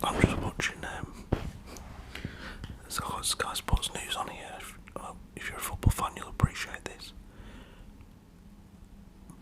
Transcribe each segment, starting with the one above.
I'm just watching Sky Sports News on here. If you're a football fan, you'll appreciate this.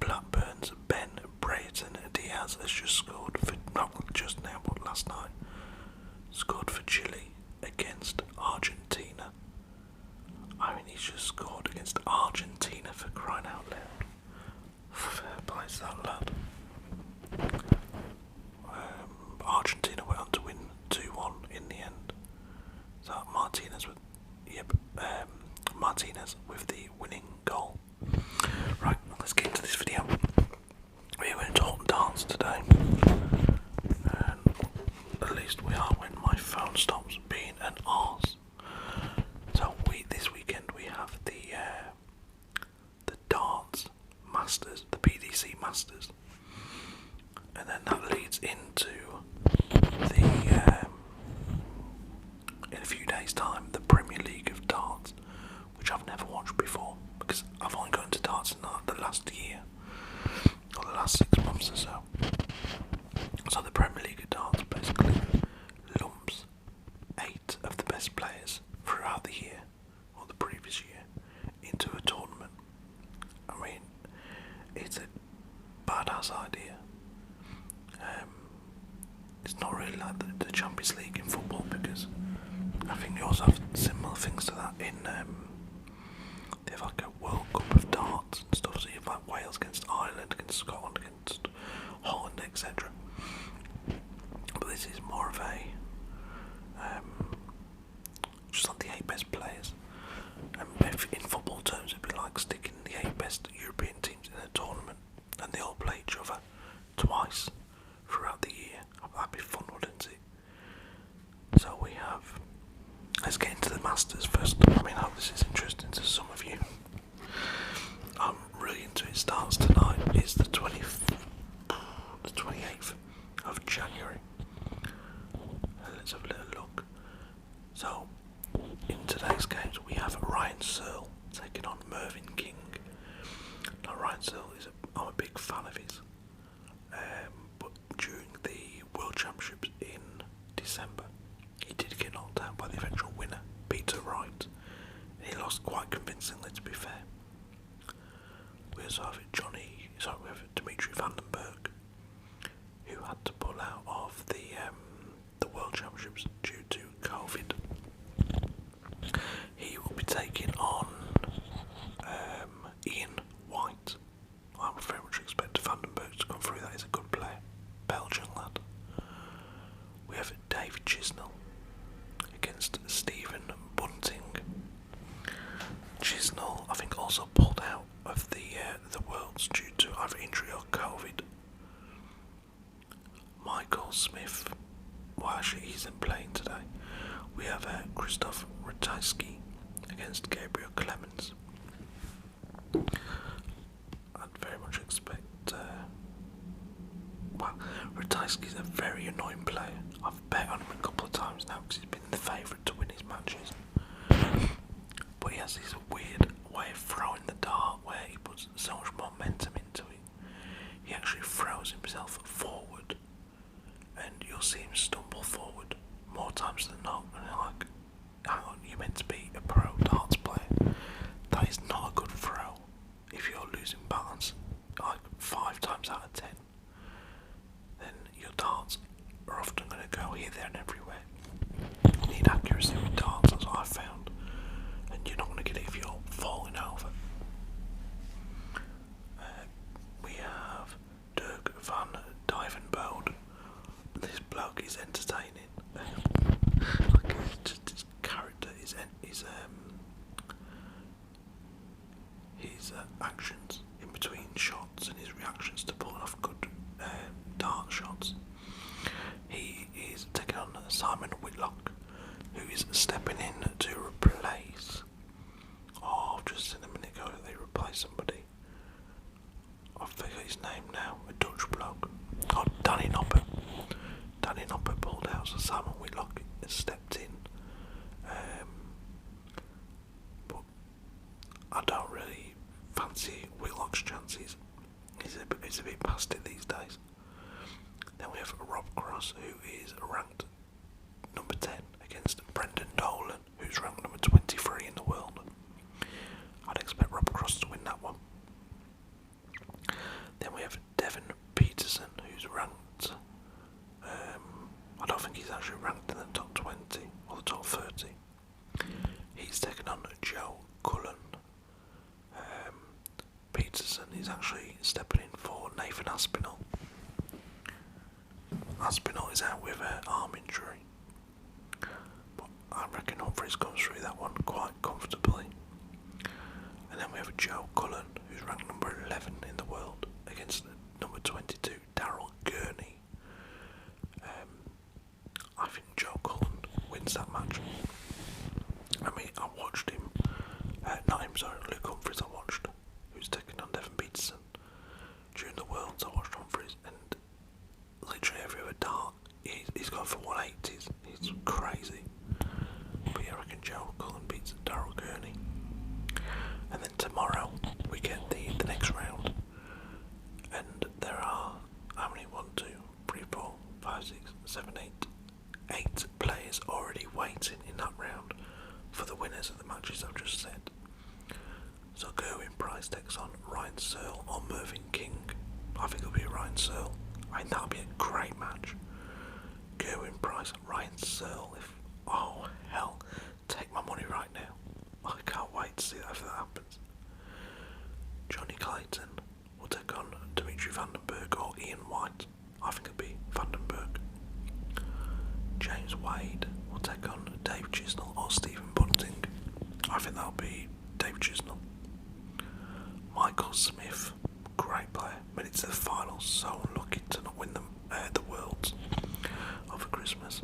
Blackburn's Ben Brayton Diaz has just scored for, not just now, but last night, scored for Chile against Argentina. I mean, he's just scored against Argentina, for crying out loud. Fair play to that lad. Argentina went on to win 2-1 in the end. So Martinez with the winning goal. Right, let's get into this video. We're going to talk dance today. And at least we are when my phone stops being an arse. So this weekend we have the darts masters, the PDC masters, and then that leads into in a few days' time the Premier League of darts, which I've never watched before because I've only got into darts in the last year or the last 6 months or so. So the Premier League of darts basically lumps 8 of the best players throughout the year or the previous year into a tournament. I mean, it's a badass idea. It's not really like the Champions League in football, because I think you also have similar things to that in they have like a World Cup of darts and stuff, so you have like Wales against Ireland, against Scotland, against Holland, etc. But this is more of a just like the 8 best players. If in football terms it'd be like sticking the 8 best European teams in a tournament and they all play each other twice throughout the year. That'd be fun, wouldn't it? So we have, let's get into the Masters first. I mean, I hope this is interesting to some of you. I'm really into it. Starts tonight. It's the 28th of January. Let's have a little look. So in today's games we have Ryan Searle taking on Mervyn King. Now Ryan Searle I'm a big fan of his. But during the World Championships in December, he did get knocked out by the eventual winner, Peter Wright, and he lost quite convincingly, to be fair. We also have we have Dimitri Vandenberg, who had to pull out of the World Championships due to COVID. He will be taking on Ian White. I would very much expect Vandenberg to come through. That is a good player, Belgian lad. We have David Chisnell against Stephen Bunting. Chisnell, I think, also pulled out of the Worlds due to either injury or COVID. Michael Smith, well, actually he isn't playing today. We have Christoph Tyske against Gabriel Clemens. I'd very much expect Tyske is a very annoying player. I've bet on him a couple of times now because he's been the favourite to win his matches. But he has this weird way of throwing the dart where he puts so much momentum into it. He actually throws himself forward and you'll see him stumble forward more times than not. And you're like, hang on, you're meant to be a pro darts player. That is not a good throw if you're losing balance like 5 times out of 10. Then your darts are often going to go here, there and everywhere. You need accuracy with darts, that's what I've found. And you're not going to get it if you're falling over. We have Dirk van Dijvenbode. This bloke is entertaining. Like his character, his actions in between shots and his reactions to pulling off good dart shots. He is taking on Simon Whitlock, who is stepping in to replace. I've just seen a minute ago that they replaced somebody. I forget his name now. A Dutch bloke. Oh, Danny Noppert. Danny Noppert pulled out, so Simon Whitlock has stepped in. But I don't really fancy Whitlock's chances. He's a bit past it these days. Then we have Rob Cross, who is ranked actually ranked in the top 20 or the top 30. He's taken on Joe Cullen. Peterson is actually stepping in for Nathan Aspinall. Aspinall is out with an arm injury, but I reckon Humphries comes through that one quite comfortably. And then we have Joe Cullen, who's ranked number 11 in the world, against number 22, Daryl Gurney. I think Joe Cullen wins that match. I mean, I watched him, Luke Humphries I watched, who's taken on Devin Peterson. During the Worlds I watched Humphries, and literally every other dart, he's gone for 180s. He's crazy. But yeah, I reckon Joe Cullen beats Daryl Gurney. And then tomorrow we get the next round, and there are how many? 1, 2, 3, 4, 5, 6, 7, 8 players already waiting in that round for the winners of the matches I've just said. So Gerwin Price takes on Ryan Searle or Mervyn King. I think it'll be Ryan Searle. I think that'll be a great match. Gerwin Price, Ryan Searle. Oh hell, take my money right now. I can't wait to see that if that happens. Johnny Clayton will take on Dimitri Vandenberg or Ian White. I think it'll be Vandenberg. James Wade will take on Dave Chisnell or Stephen Bunting. I think that'll be Dave Chisnell. Michael Smith, great player, made it to the finals, so unlucky to not win the Worlds over Christmas.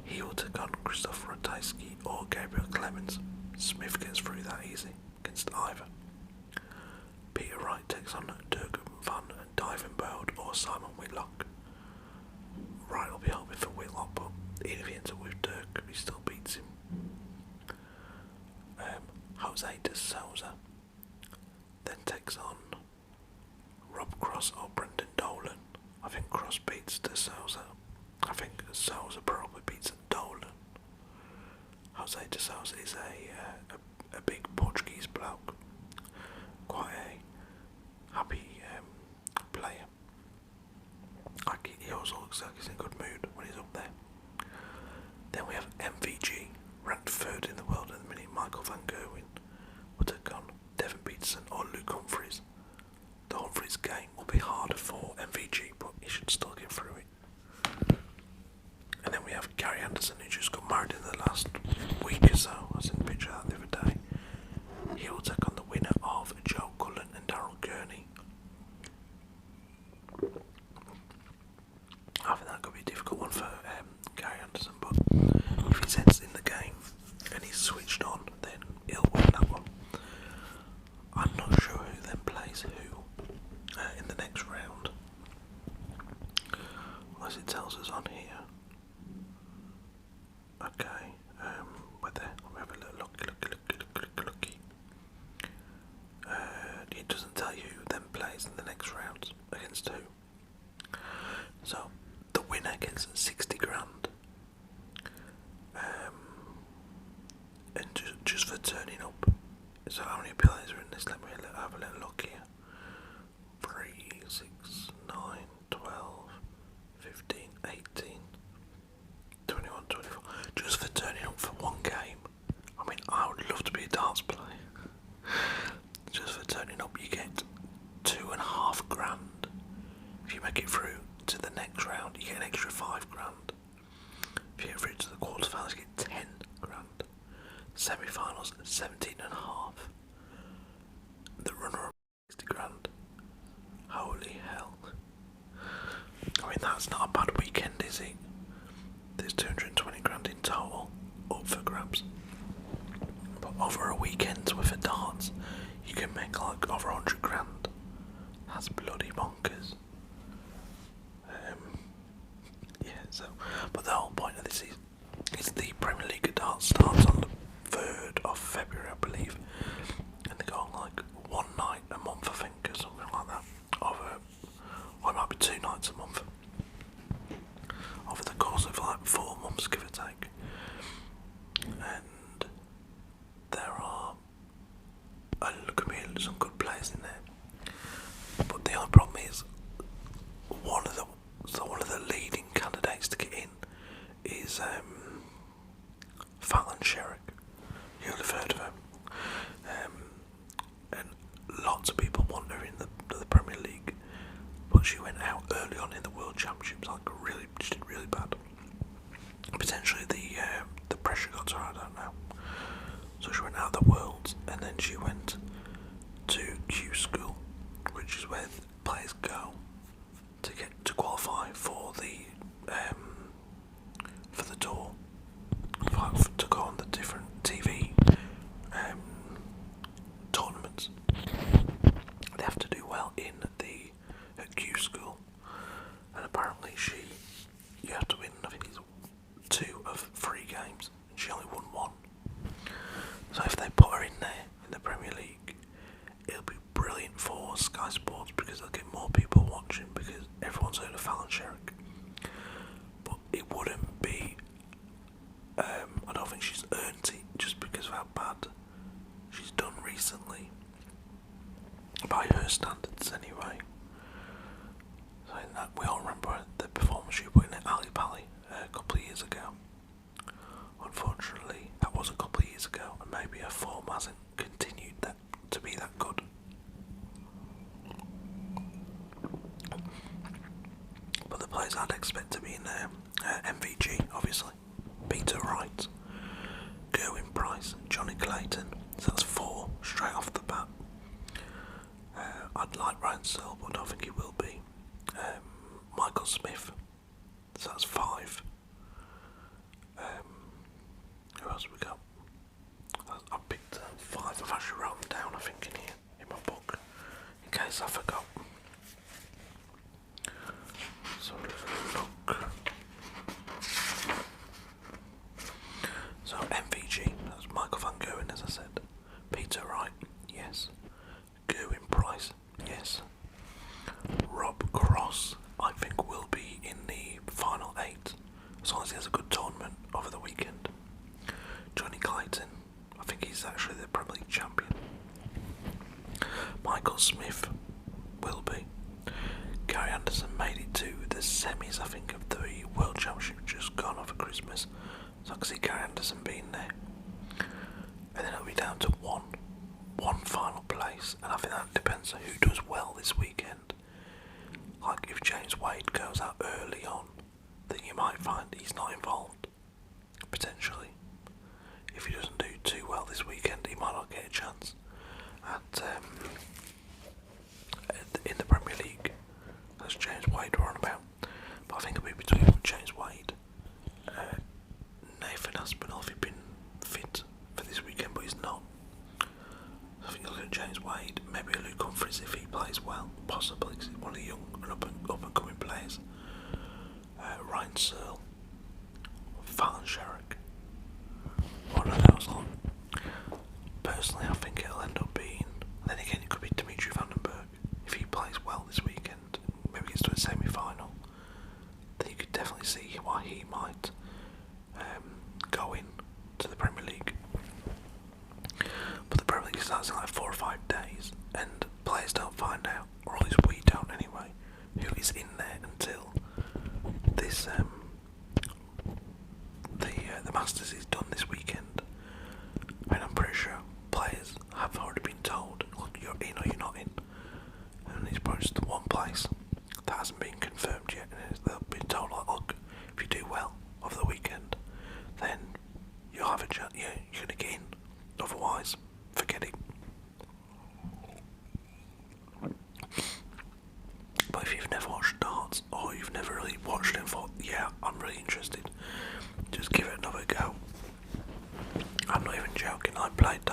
He will take on Christopher Tyske or Gabriel Clemens. Smith gets through that easy against either. Peter Wright takes on Dirk van Dijvenbode or Simon Whitlock. Wright will be hoping for Whitlock, but even if he ends up with Dirk, he still beats him. Jose de Souza then takes on Rob Cross or Brendan Dolan. I think Cross beats de Souza. I think Souza probably beats Dolan. Jose de Souza is a big Portuguese bloke, quite a happy player. He also looks like he's in a good mood when he's up there. Then we have MVG, ranked 3rd in the world at the minute. Michael van Gerwen will take on Devin Peterson or Luke Humphries. The Humphries game will be harder for MVG, but he should still get through it. And then we have Carrie Anderson, who just got married in the last week or so. I seen a picture of that the other day. He will take on the winner of Joe Cullen and Daryl Gurney. I think that could be a difficult one for Carrie Anderson, but if he sets in the game and he's switched on, then he'll win that one. I'm not sure who then plays who in the next round, as it tells us on here. Okay, we're there. Let me have a little looky. It doesn't tell you who then plays in the next round against who. So the winner gets 60 grand, and just for turning up. So how many players are in this? Let me have a little look here. 3, 6, 9, 12, 15, 18, 21, 24. Just for turning up for one game. I mean, I would love to be a darts player. Just for turning up, you get 2.5 grand. If you make it through to the next round, you get an extra 5 grand. If you get through to the quarterfinals, you get 10 grand. Semi-finals, 17.5. The runner-up, 60 grand. Holy hell. I mean, that's not a bad weekend, is it? There's 220 grand in total up for grabs. But over a weekend's worth of darts, you can make like over 100 grand. That's bloody bonkers. Yeah, so, but the whole point of this is the Premier League of Darts starts on the 3rd of February, I believe, and they go on like one night a month, I think, or something like that. Or it might be 2 nights a month. Over the course of like 4 months, give or take. And there are some good players in there. But the only problem is one of the leading candidates to get in championships, like really, she did really bad. Potentially the pressure got to her, I don't know. So she went out of the Worlds, and then she went to Q School, which is where players go to qualify for the tour, to go on the different TV tournaments. They have to do well in the Q School, and apparently you have to win, I think it's 2 of 3 games, and she only won 1. So if they put her in there in the Premier League, it'll be brilliant for Sky Sports, because they'll get more people watching, because everyone's heard of Fallon Sheriff. But it wouldn't be, I don't think she's earned it just because of how bad she's done recently, by her standards anyway. So in that, we all remember the performance she put in at Ali Pali a couple of years ago. Unfortunately, that was a couple of years ago, and maybe her form hasn't continued to be that good. But the players I'd expect to be in there, MVG, obviously, Peter Wright, Gerwin Price, Johnny Clayton, so that's 4 straight off the bat. I'd like Ryan Searle, but I don't think he will be. Michael Smith, so that's 5. Who else have we got? I picked 5. I've actually wrote them down, I think, in here, in my book, in case I forgot. So look. So MVG, that's Michael van Gerwen, as I said. Peter Wright, yes. Gerwin Price, yes. Rob Cross, I think, will be in the final 8, as long as he has a good tournament over the weekend. Johnny Clayton, I think he's actually the Premier League champion. Michael Smith will be. Carrie Anderson made it to the semis, I think, of the World Championship just gone over Christmas, so I can see Carrie Anderson being there. And then it'll be down to one final place, and I think that depends on who does well this weekend. Like if James Wade goes out early on, then you might find he's not involved, potentially. If he doesn't do too well this weekend, he might not get a chance in the Premier League. That's James Wade we're on about. But I think it'll be between James Wade, Nathan Aspinall if he'd been fit for this weekend, but he's not. So I think you look at James Wade, maybe Luke Humphries if he plays well, possibly, because he's one of the young and up and coming players. Ryan Searle, Fallon Sheriff, one of those lot. Personally, I think it'll end up being, then again it could be Dimitri Vandenberg if he plays well this weekend, maybe gets to a semi-final. Then you could definitely see why he might go in to the Premier League. But the Premier League starts in like 4 or 5 days, and players don't find out, or at least we don't anyway, who is in there until this the Masters is done this weekend. I mean, I'm pretty sure players have already been told, look, you're in or you're not in, and it's probably just the one place that hasn't been confirmed yet, and they'll be told, like, look, if you do well over the weekend, then you'll have a chance, you're going to get in, otherwise, forget it. But if you've never watched darts, or you've never really watched it and thought, yeah, I'm really interested, just give it another go. I'm not even joking, I played